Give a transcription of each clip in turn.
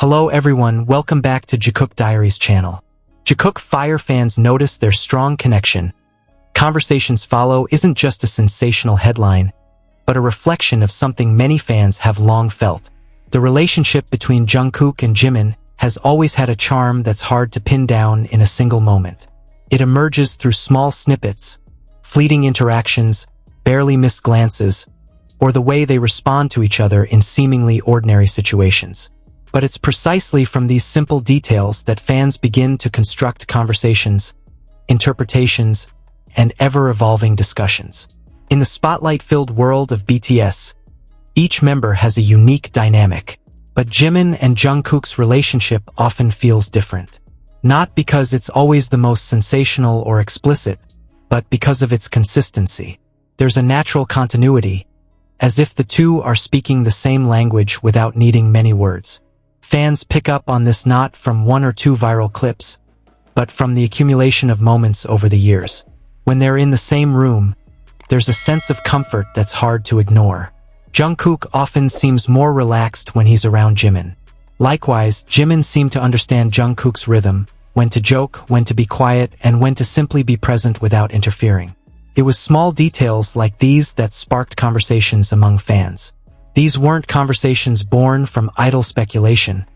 Hello everyone, welcome back to Jikook Diaries channel. Jikook Fire fans notice their strong connection. Conversations Follow isn't just a sensational headline, but a reflection of something many fans have long felt. The relationship between Jungkook and Jimin has always had a charm that's hard to pin down in a single moment. It emerges through small snippets, fleeting interactions, barely missed glances, or the way they respond to each other in seemingly ordinary situations. But it's precisely from these simple details that fans begin to construct conversations, interpretations, and ever-evolving discussions. In the spotlight-filled world of BTS, each member has a unique dynamic, but Jimin and Jungkook's relationship often feels different. Not because it's always the most sensational or explicit, but because of its consistency. There's a natural continuity, as if the two are speaking the same language without needing many words. Fans pick up on this not from one or two viral clips, but from the accumulation of moments over the years. When they're in the same room, there's a sense of comfort that's hard to ignore. Jungkook often seems more relaxed when he's around Jimin. Likewise, Jimin seemed to understand Jungkook's rhythm, when to joke, when to be quiet, and when to simply be present without interfering. It was small details like these that sparked conversations among fans. These weren't conversations born from idle speculation,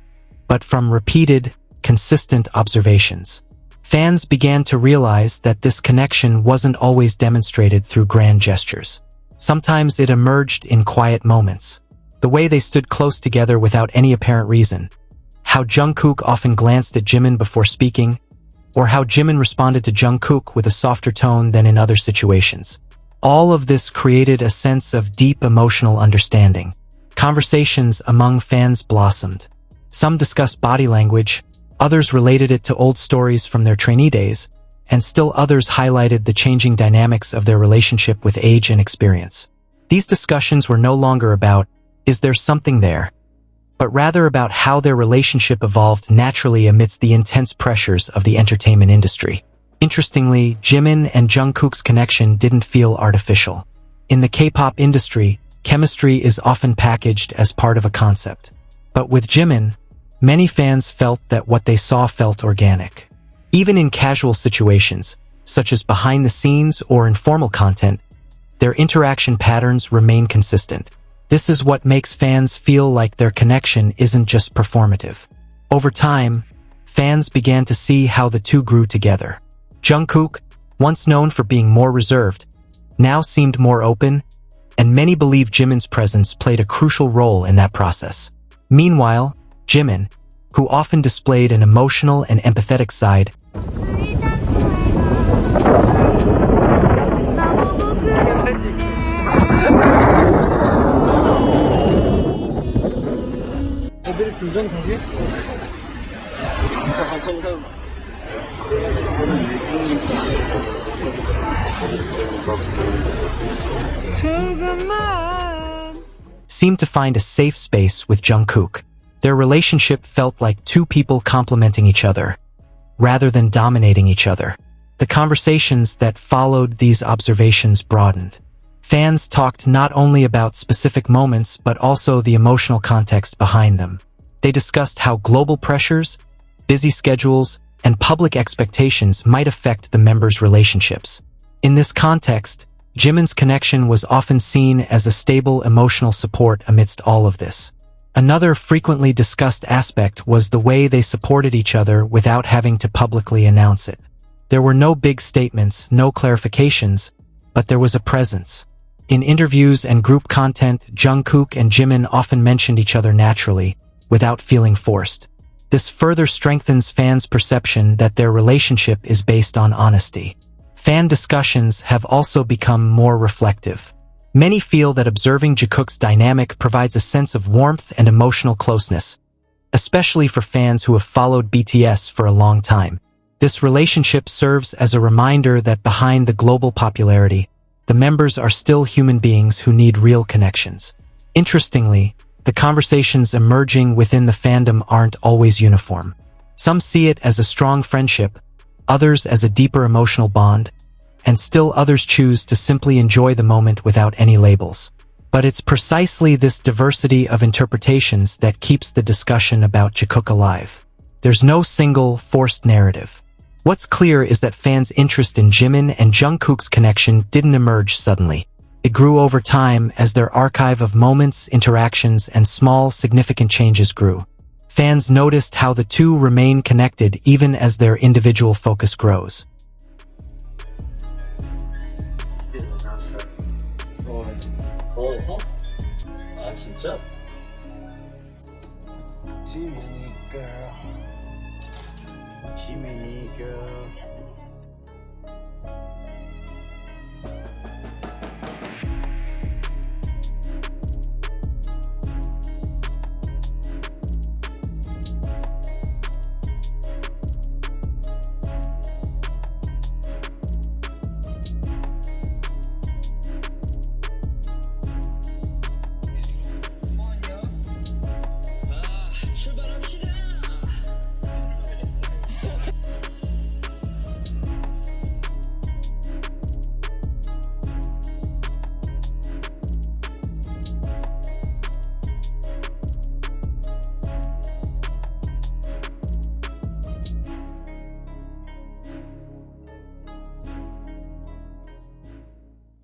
but from repeated, consistent observations. Fans began to realize that this connection wasn't always demonstrated through grand gestures. Sometimes it emerged in quiet moments. The way they stood close together without any apparent reason, how Jungkook often glanced at Jimin before speaking, or how Jimin responded to Jungkook with a softer tone than in other situations. All of this created a sense of deep emotional understanding. Conversations among fans blossomed. Some discussed body language, others related it to old stories from their trainee days, and still others highlighted the changing dynamics of their relationship with age and experience. These discussions were no longer about, is there something there? But rather about how their relationship evolved naturally amidst the intense pressures of the entertainment industry. Interestingly, Jimin and Jungkook's connection didn't feel artificial. In the K-pop industry, chemistry is often packaged as part of a concept. But with Jimin, many fans felt that what they saw felt organic. Even in casual situations, such as behind the scenes or informal content, their interaction patterns remain consistent. This is what makes fans feel like their connection isn't just performative. Over time, fans began to see how the two grew together. Jungkook, once known for being more reserved, now seemed more open, and many believe Jimin's presence played a crucial role in that process. Meanwhile, Jimin, who often displayed an emotional and empathetic side, seemed to find a safe space with Jungkook. Their relationship felt like two people complementing each other, rather than dominating each other. The conversations that followed these observations broadened. Fans talked not only about specific moments but also the emotional context behind them. They discussed how global pressures, busy schedules, and public expectations might affect the members' relationships. In this context, Jimin's connection was often seen as a stable emotional support amidst all of this. Another frequently discussed aspect was the way they supported each other without having to publicly announce it. There were no big statements, no clarifications, but there was a presence. In interviews and group content, Jungkook and Jimin often mentioned each other naturally, without feeling forced. This further strengthens fans' perception that their relationship is based on honesty. Fan discussions have also become more reflective. Many feel that observing Jikook's dynamic provides a sense of warmth and emotional closeness, especially for fans who have followed BTS for a long time. This relationship serves as a reminder that behind the global popularity, the members are still human beings who need real connections. Interestingly, the conversations emerging within the fandom aren't always uniform. Some see it as a strong friendship, others as a deeper emotional bond, and still others choose to simply enjoy the moment without any labels. But it's precisely this diversity of interpretations that keeps the discussion about Jikook alive. There's no single, forced narrative. What's clear is that fans' interest in Jimin and Jungkook's connection didn't emerge suddenly. It grew over time as their archive of moments, interactions, and small, significant changes grew. Fans noticed how the two remain connected even as their individual focus grows. 더워서? 아 진짜? Jiminy girl. Jiminy girl.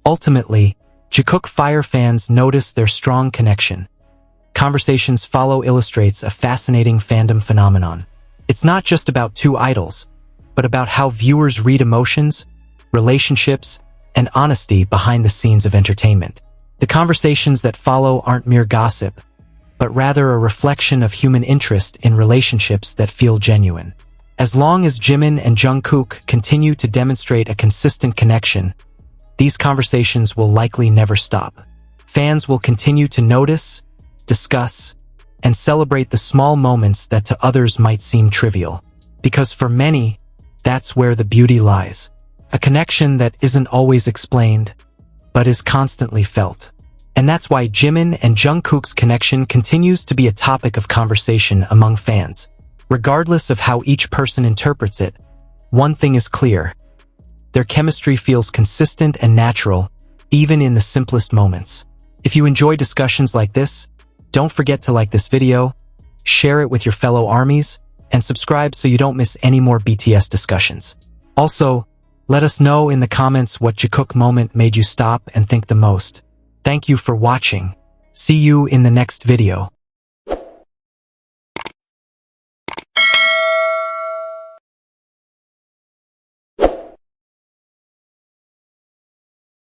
Ultimately, Jikook Fire fans notice their strong connection. Conversations Follow illustrates a fascinating fandom phenomenon. It's not just about two idols, but about how viewers read emotions, relationships, and honesty behind the scenes of entertainment. The conversations that follow aren't mere gossip, but rather a reflection of human interest in relationships that feel genuine. As long as Jimin and Jungkook continue to demonstrate a consistent connection, these conversations will likely never stop. Fans will continue to notice, discuss, and celebrate the small moments that to others might seem trivial. Because for many, that's where the beauty lies. A connection that isn't always explained, but is constantly felt. And that's why Jimin and Jungkook's connection continues to be a topic of conversation among fans. Regardless of how each person interprets it, one thing is clear. Their chemistry feels consistent and natural, even in the simplest moments. If you enjoy discussions like this, don't forget to like this video, share it with your fellow ARMYs, and subscribe so you don't miss any more BTS discussions. Also, let us know in the comments what Jikook moment made you stop and think the most. Thank you for watching. See you in the next video.